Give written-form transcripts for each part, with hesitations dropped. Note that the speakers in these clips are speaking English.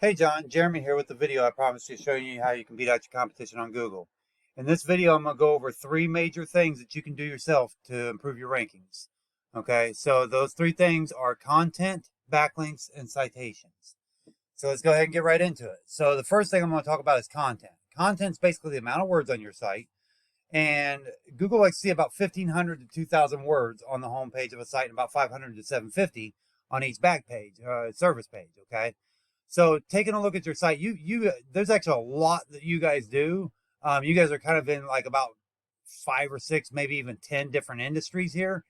Hey John, Jeremy here with the video I promised you showing you how you can beat out your competition on Google. In this video, I'm going to go over three major things that you can do yourself to improve your rankings. Okay, so those three things are content, backlinks, and citations. So let's go ahead and get right into it. So the first thing I'm going to talk about is content. Content is basically the amount of words on your site. And Google likes to see about 1,500 to 2,000 words on the home page of a site and about 500 to 750 on each back page, service page, okay? So taking a look at your site, there's actually a lot that you guys do. You guys are kind of in like about 5 or 6, maybe even 10 different industries here.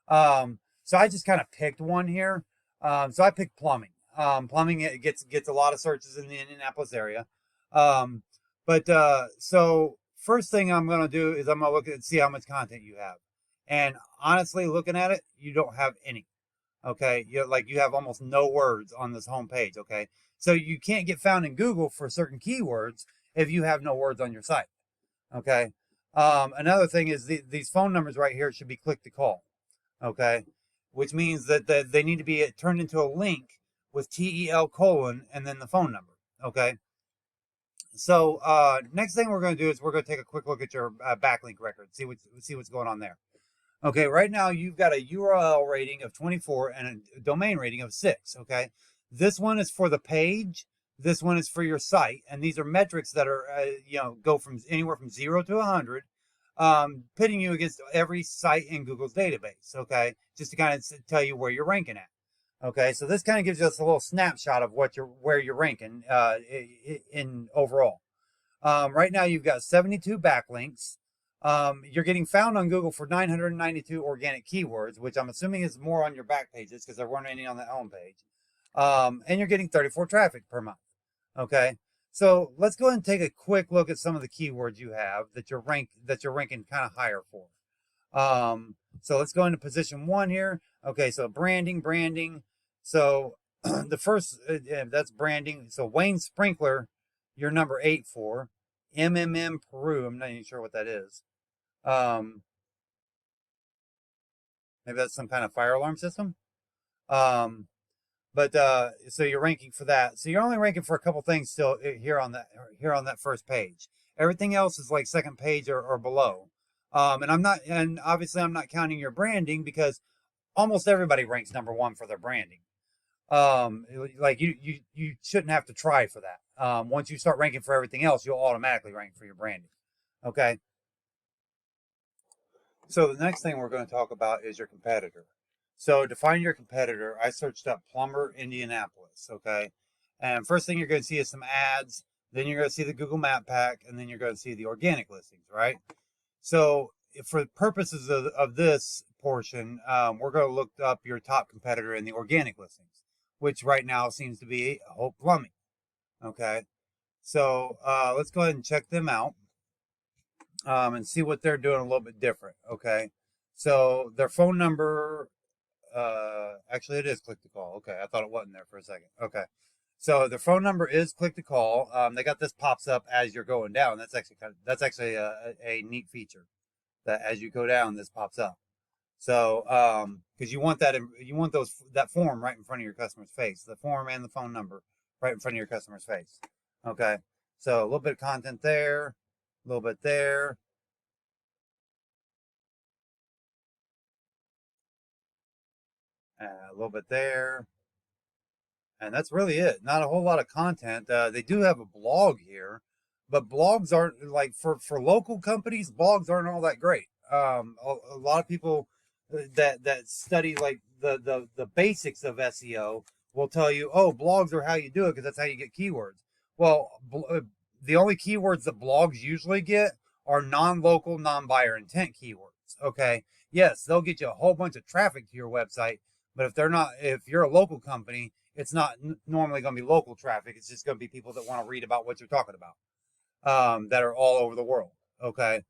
So I just kind of picked one here. So I picked plumbing. Plumbing it gets a lot of searches in the Indianapolis area. So first thing I'm going to do is I'm going to look at see how much content you have. And honestly, looking at it, you don't have any. Okay, you have almost no words on this home page. Okay, so you can't get found in Google for certain keywords if you have no words on your site. Okay, another thing is these phone numbers right here should be click to call. Okay, which means that they need to be turned into a link with TEL colon and then the phone number. Okay, so next thing we're going to do is we're going to take a quick look at your backlink record, see what's going on there. Okay, right now you've got a URL rating of 24 and a domain rating of 6, okay? This one is for the page, this one is for your site, and these are metrics that are, go from anywhere from 0 to 100, pitting you against every site in Google's database, okay? Just to kind of tell you where you're ranking at. Okay, so this kind of gives us a little snapshot of where you're ranking in overall. Right now you've got 72 backlinks. You're getting found on Google for 992 organic keywords, which I'm assuming is more on your back pages because there weren't any on the home page. And you're getting 34 traffic per month. Okay, so let's go ahead and take a quick look at some of the keywords you have that you're ranking kind of higher for. So let's go into position 1 here. Okay, so branding. So the first that's branding. So Wayne Sprinkler, you're number 8 for. MMM Peru, I'm not even sure what that is. Maybe that's some kind of fire alarm system. So you're ranking for that. So you're only ranking for a couple things still here on that first page. Everything else is like second page or below. And obviously I'm not counting your branding because almost everybody ranks number 1 for their branding. Like you shouldn't have to try for that. Once you start ranking for everything else, you'll automatically rank for your branding. Okay. So the next thing we're going to talk about is your competitor. So to find your competitor, I searched up plumber Indianapolis. Okay. And first thing you're going to see is some ads. Then you're going to see the Google Map Pack, and then you're going to see the organic listings, right? So for purposes of this portion, we're going to look up your top competitor in the organic listings, which right now seems to be Hope Plumbing. Okay, so let's go ahead and check them out and see what they're doing a little bit different. Okay, so their phone number, actually it is click to call. Okay, I thought it wasn't there for a second. Okay, so their phone number is click to call. They got this pops up as you're going down. That's actually a neat feature that as you go down, this pops up. So, because you want that form right in front of your customer's face, the form and the phone number right in front of your customer's face. Okay, so a little bit of content there, a little bit there. A little bit there. And that's really it. Not a whole lot of content. They do have a blog here, but blogs aren't like for local companies. Blogs aren't all that great. A lot of people that study like the basics of SEO will tell you, oh, blogs are how you do it because that's how you get keywords. Well, the only keywords that blogs usually get are non-local, non-buyer intent keywords. Okay, yes, they'll get you a whole bunch of traffic to your website, but if you're a local company, it's not normally going to be local traffic. It's just going to be people that want to read about what you're talking about, that are all over the world. Okay.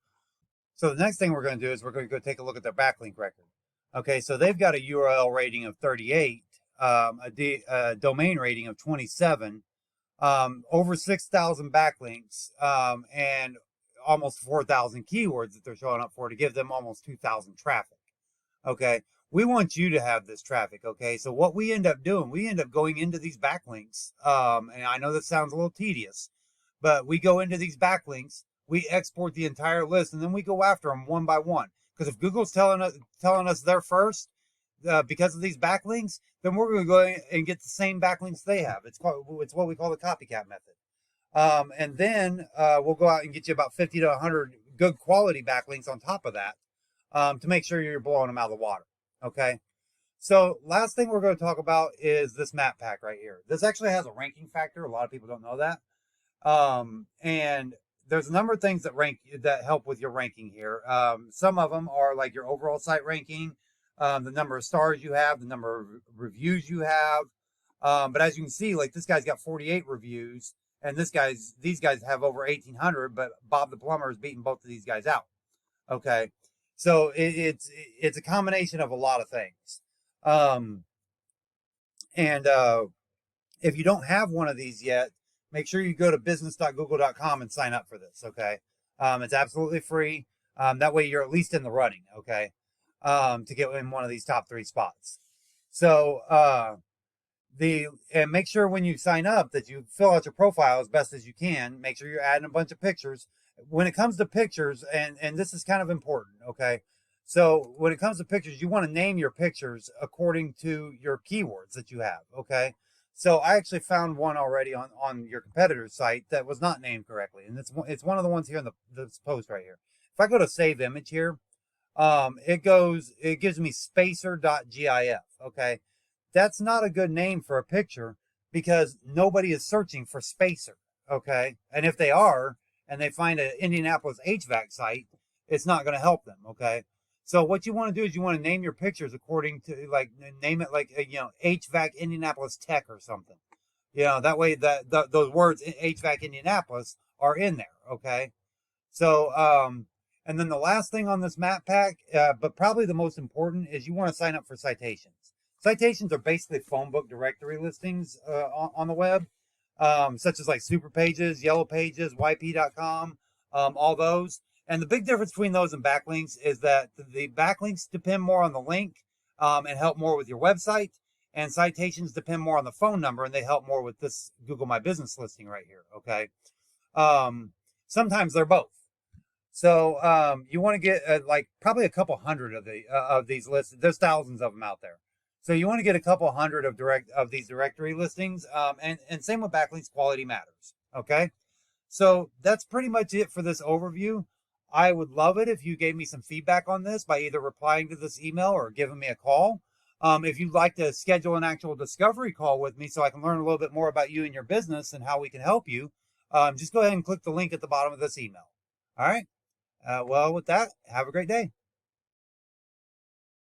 So the next thing we're going to do is we're going to go take a look at their backlink record. Okay. So they've got a URL rating of 38, a domain rating of 27, over 6,000 backlinks, and almost 4,000 keywords that they're showing up for to give them almost 2,000 traffic. Okay. We want you to have this traffic, okay? So what we end up doing, we end up going into these backlinks. And I know that sounds a little tedious, but we go into these backlinks, we export the entire list, and then we go after them one by one. Because if Google's telling us they're first, because of these backlinks, then we're going to go and get the same backlinks they have. It's what we call the copycat method. And then we'll go out and get you about 50 to 100 good quality backlinks on top of that, to make sure you're blowing them out of the water. Okay. So last thing we're going to talk about is this map pack right here. This actually has a ranking factor. A lot of people don't know that. And there's a number of things that help with your ranking here. Some of them are like your overall site ranking, the number of stars you have, the number of reviews you have. But as you can see, like this guy's got 48 reviews, and these guys have over 1,800. But Bob the plumber is beating both of these guys out. Okay, so it's a combination of a lot of things. If you don't have one of these yet, make sure you go to business.google.com and sign up for this, okay? It's absolutely free. That way you're at least in the running, okay? To get in one of these top 3 spots. So, and make sure when you sign up that you fill out your profile as best as you can. Make sure you're adding a bunch of pictures. When it comes to pictures, and this is kind of important, okay? So when it comes to pictures, you want to name your pictures according to your keywords that you have, okay? So I actually found one already on your competitor's site that was not named correctly. And it's one of the ones here in this post right here. If I go to save image here, it gives me spacer.gif, okay? That's not a good name for a picture because nobody is searching for spacer, okay? And if they are, and they find an Indianapolis HVAC site, it's not going to help them, okay? So what you want to do is you want to name your pictures according to, like, name it like, HVAC Indianapolis Tech or something. That way those words HVAC Indianapolis are in there, okay? So, and then the last thing on this map pack, but probably the most important, is you want to sign up for citations. Citations are basically phone book directory listings on the web, such as like Super Pages, Yellow Pages, YP.com, all those. And the big difference between those and backlinks is that the backlinks depend more on the link and help more with your website, and citations depend more on the phone number, and they help more with this Google My Business listing right here, okay? Sometimes they're both. So you want to get like probably a couple hundred of these lists. There's thousands of them out there. So you want to get a couple hundred of these directory listings, and same with backlinks. Quality matters, okay? So that's pretty much it for this overview. I would love it if you gave me some feedback on this by either replying to this email or giving me a call. If you'd like to schedule an actual discovery call with me so I can learn a little bit more about you and your business and how we can help you, just go ahead and click the link at the bottom of this email. All right. Well, with that, have a great day.